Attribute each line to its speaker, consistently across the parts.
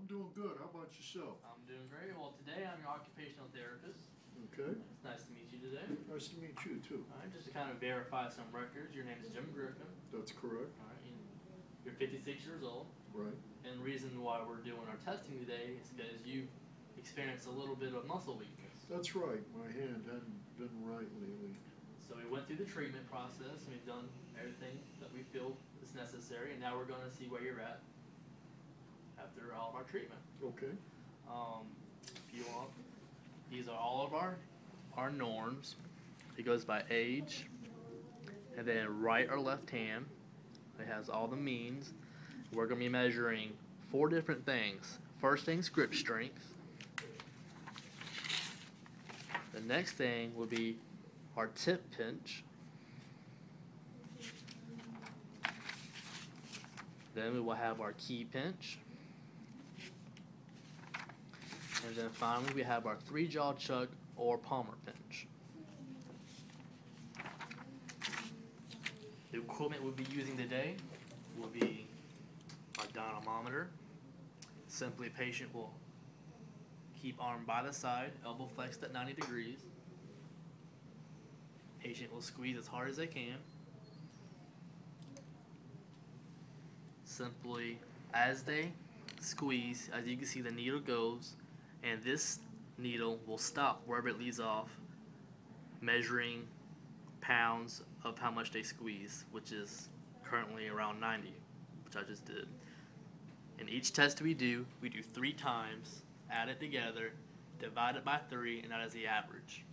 Speaker 1: doing good. How about yourself?
Speaker 2: I'm doing great. Well, today I'm your occupational therapist.
Speaker 1: Okay.
Speaker 2: It's nice to meet you today.
Speaker 1: Nice to meet you, too.
Speaker 2: All right, just to kind of verify some records, your name is Jim Griffin.
Speaker 1: That's correct.
Speaker 2: All right, and you're 56 years old.
Speaker 1: Right.
Speaker 2: And the reason why we're doing our testing today is because you've experienced a little bit of muscle weakness.
Speaker 1: That's right. My hand hadn't been right lately.
Speaker 2: So we went through the treatment process, and we've done everything that we feel is necessary, and now we're going to see where you're at after all of our treatment.
Speaker 1: Okay.
Speaker 2: If you want, these are all of our norms. It goes by age, and then right or left hand. It has all the means. We're going to be measuring 4 different things. First thing's grip strength. The next thing would be our tip pinch. Then we will have our key pinch. And then finally we have our 3-jaw chuck or palmar pinch. The equipment we'll be using today will be our dynomometer. Simply, a patient will keep arm by the side, elbow flexed at 90 degrees. Patient will squeeze as hard as they can. Simply, as they squeeze, as you can see, the needle goes, and this needle will stop wherever it leaves off, measuring pounds of how much they squeeze, which is currently around 90, which I just did. In each test we do 3 times, add it together, divide it by 3, and that is the average.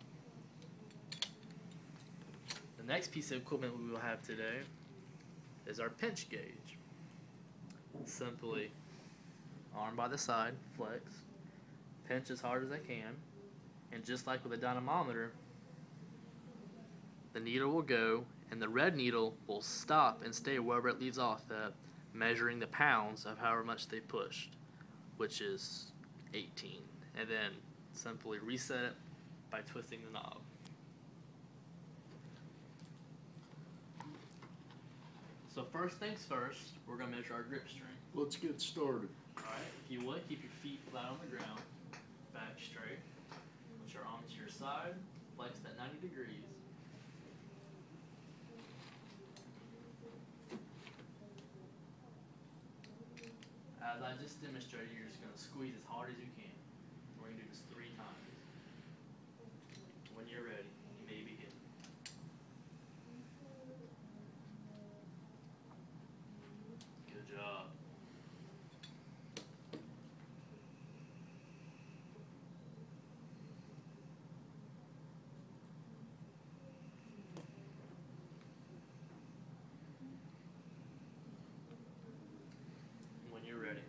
Speaker 2: The next piece of equipment we will have today is our pinch gauge. Simply, arm by the side, flex, pinch as hard as I can, and just like with a dynamometer, the needle will go and the red needle will stop and stay wherever it leaves off at, measuring the pounds of however much they pushed, which is 18, and then simply reset it by twisting the knob. So first things first, we're going to measure our grip strength.
Speaker 1: Let's get started.
Speaker 2: Alright, if you would, keep your feet flat on the ground, back straight, put your arms to your side, flex at 90 degrees. As I just demonstrated, you're just going to squeeze as hard as you can. We're going to do this 3 times. When you're ready, you may begin. Good job. When you're ready.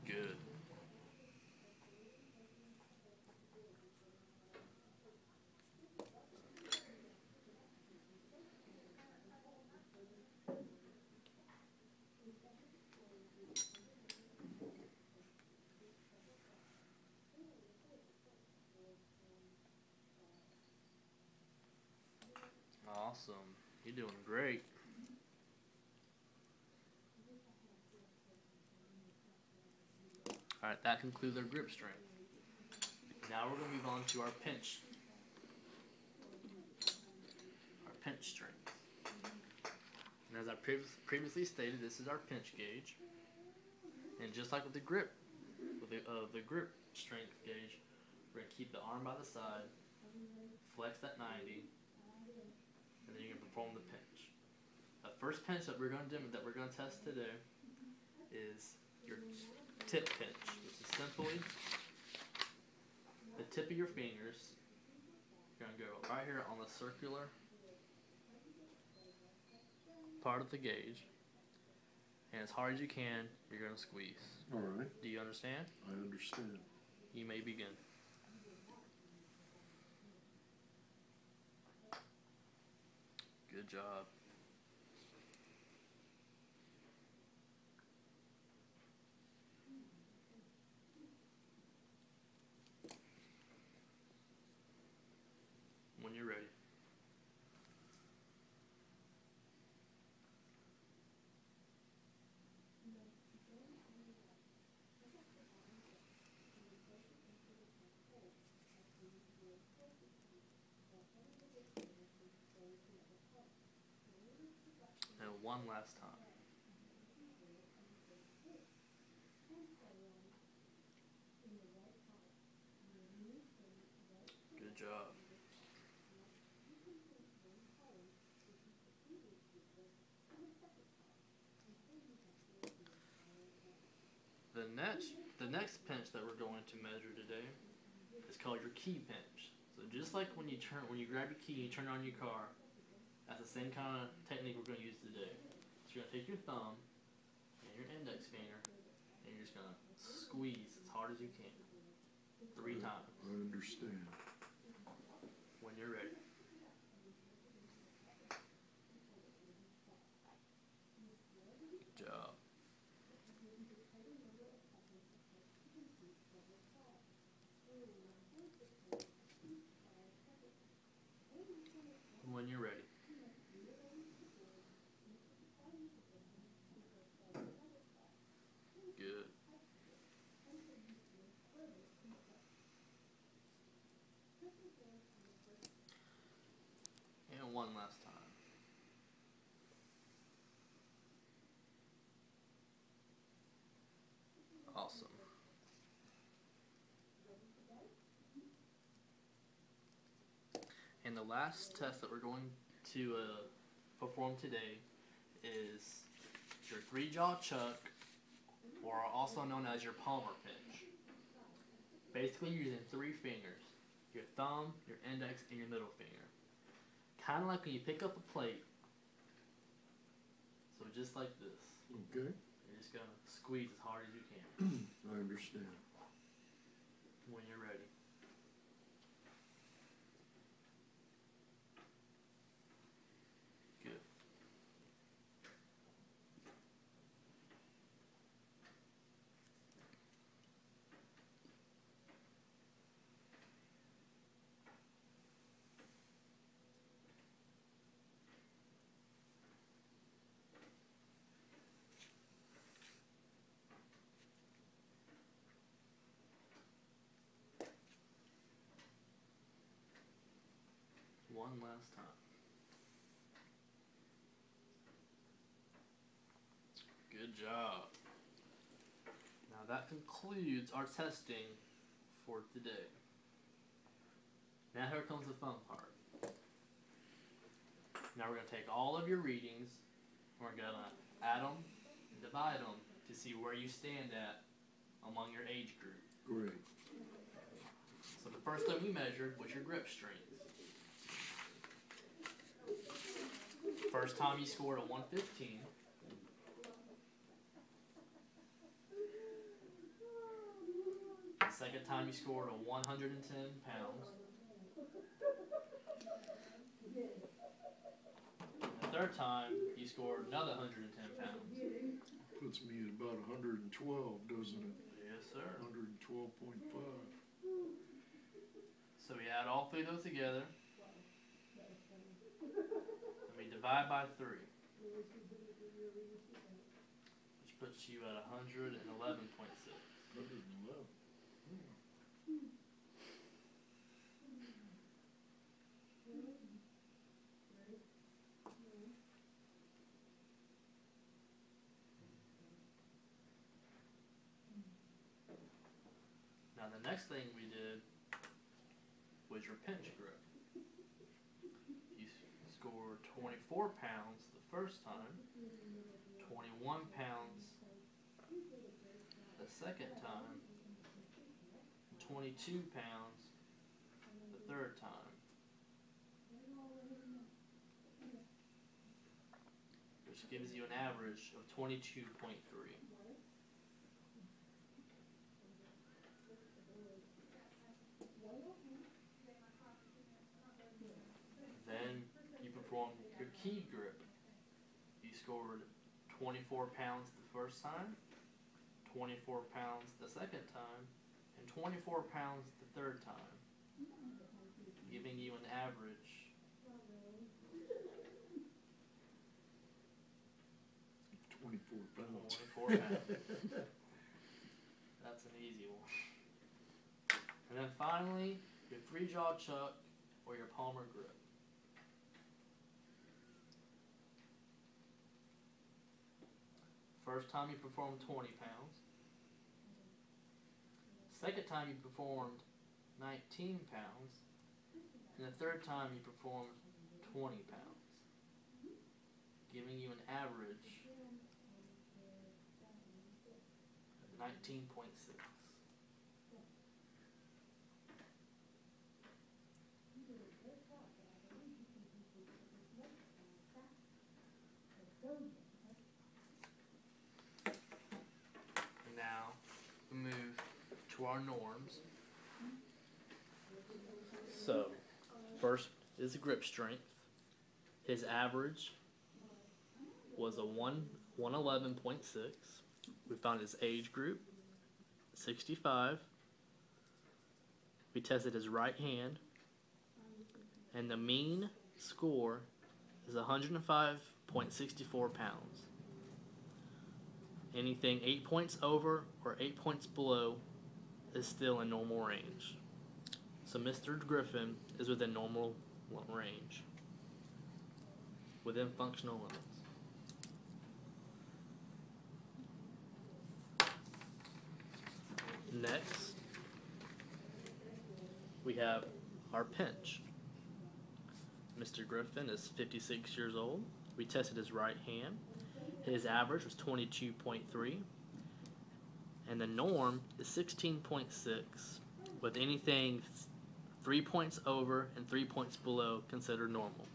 Speaker 2: Good. Awesome. You're doing great. Alright, that concludes our grip strength. Now we're going to move on to our pinch. Our pinch strength. And as I previously stated, this is our pinch gauge. And just like with the grip, the grip strength gauge, we're going to keep the arm by the side, flex at 90, and then you can perform the pinch. The first pinch that we're going to test today is your tip pinch, which is simply the tip of your fingers. You're going to go right here on the circular part of the gauge, and as hard as you can, you're going to squeeze.
Speaker 1: All right.
Speaker 2: Do you understand?
Speaker 1: I understand.
Speaker 2: You may begin. Good job. When you're ready. And one last time. Good job. The next pinch that we're going to measure today is called your key pinch. So just like when you grab your key and you turn on your car, that's the same kind of technique we're going to use today. So you're going to take your thumb and your index finger and you're just going to squeeze as hard as you can. 3 times.
Speaker 1: I understand.
Speaker 2: When you're ready. Good job. When you're ready. Good. And one last time. Awesome. And the last test that we're going to perform today is your 3-jaw chuck, or also known as your palmer pinch. Basically, you're using 3 fingers: your thumb, your index, and your middle finger. Kind of like when you pick up a plate. So just like this.
Speaker 1: Okay.
Speaker 2: You're just gonna squeeze as hard as you can.
Speaker 1: I understand.
Speaker 2: When you're ready. Good. One last time. Good job. Now that concludes our testing for today. Now here comes the fun part. Now we're going to take all of your readings, we're going to add them and divide them to see where you stand at among your age group.
Speaker 1: Great.
Speaker 2: So the first thing we measured was your grip strength. First time you scored a 115. Second time you scored a 110 pounds. The third time you scored another 110 pounds.
Speaker 1: Puts me at about 112, doesn't it?
Speaker 2: Yes, sir.
Speaker 1: 112.5.
Speaker 2: So we add all 3 of those together. And we divide by 3. Which puts you at 111.6.
Speaker 1: 111.
Speaker 2: Now the next thing we did was your pinch grip. You scored 24 pounds the first time, 21 pounds the second time, 22 pounds the third time. Which gives you an average of 22.3. Then you performed your key grip. You scored 24 pounds the first time, 24 pounds the second time, and 24 pounds the third time, giving you an average 24 pounds. That's an easy one. And then finally, your 3-jaw chuck or your palmer grip. First time you performed 20 pounds. Second time you performed 19 pounds. And the third time you performed 20 pounds, giving you an average of 19.6. And now we move to our norms. So, first is the grip strength. His average was a 111.6. We found his age group, 65. We tested his right hand, and the mean score is 105.64 pounds. Anything 8 points over or 8 points below is still in normal range. So Mr. Griffin is within normal range, within functional limits. Next, we have our pinch. Mr. Griffin is 56 years old. We tested his right hand. His average was 22.3, and the norm is 16.6, with anything 3 points over and 3 points below considered normal.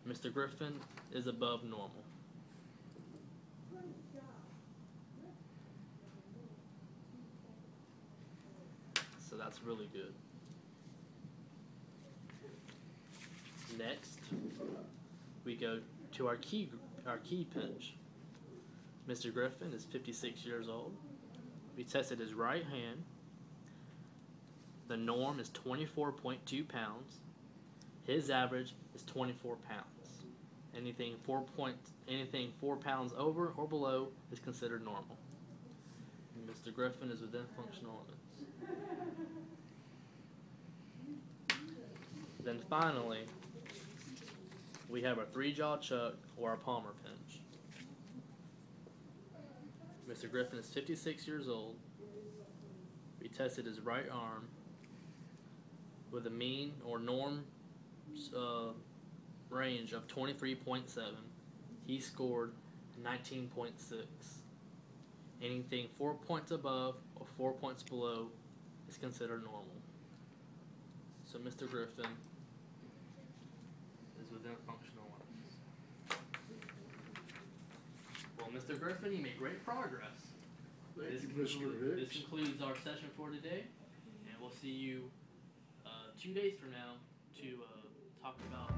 Speaker 2: Mr. Griffin is above normal. So that's really good. Next, we go to our key pinch. Mr. Griffin is 56 years old. We tested his right hand. The norm is 24.2 pounds. His average is 24 pounds. Anything 4 pounds over or below is considered normal. And Mr. Griffin is within functional limits. Then finally, we have our 3-jaw chuck or our palmer pinch. Mr. Griffin is 56 years old. We tested his right arm with a mean or norm range of 23.7. He scored 19.6. Anything 4 points above or 4 points below is considered normal. So Mr. Griffin is within functional limits. Well, Mr. Griffin, you made great progress.
Speaker 1: Thank you, Mr.
Speaker 2: This
Speaker 1: Hicks.
Speaker 2: concludes our session for today, and we'll see you 2 days from now to talk about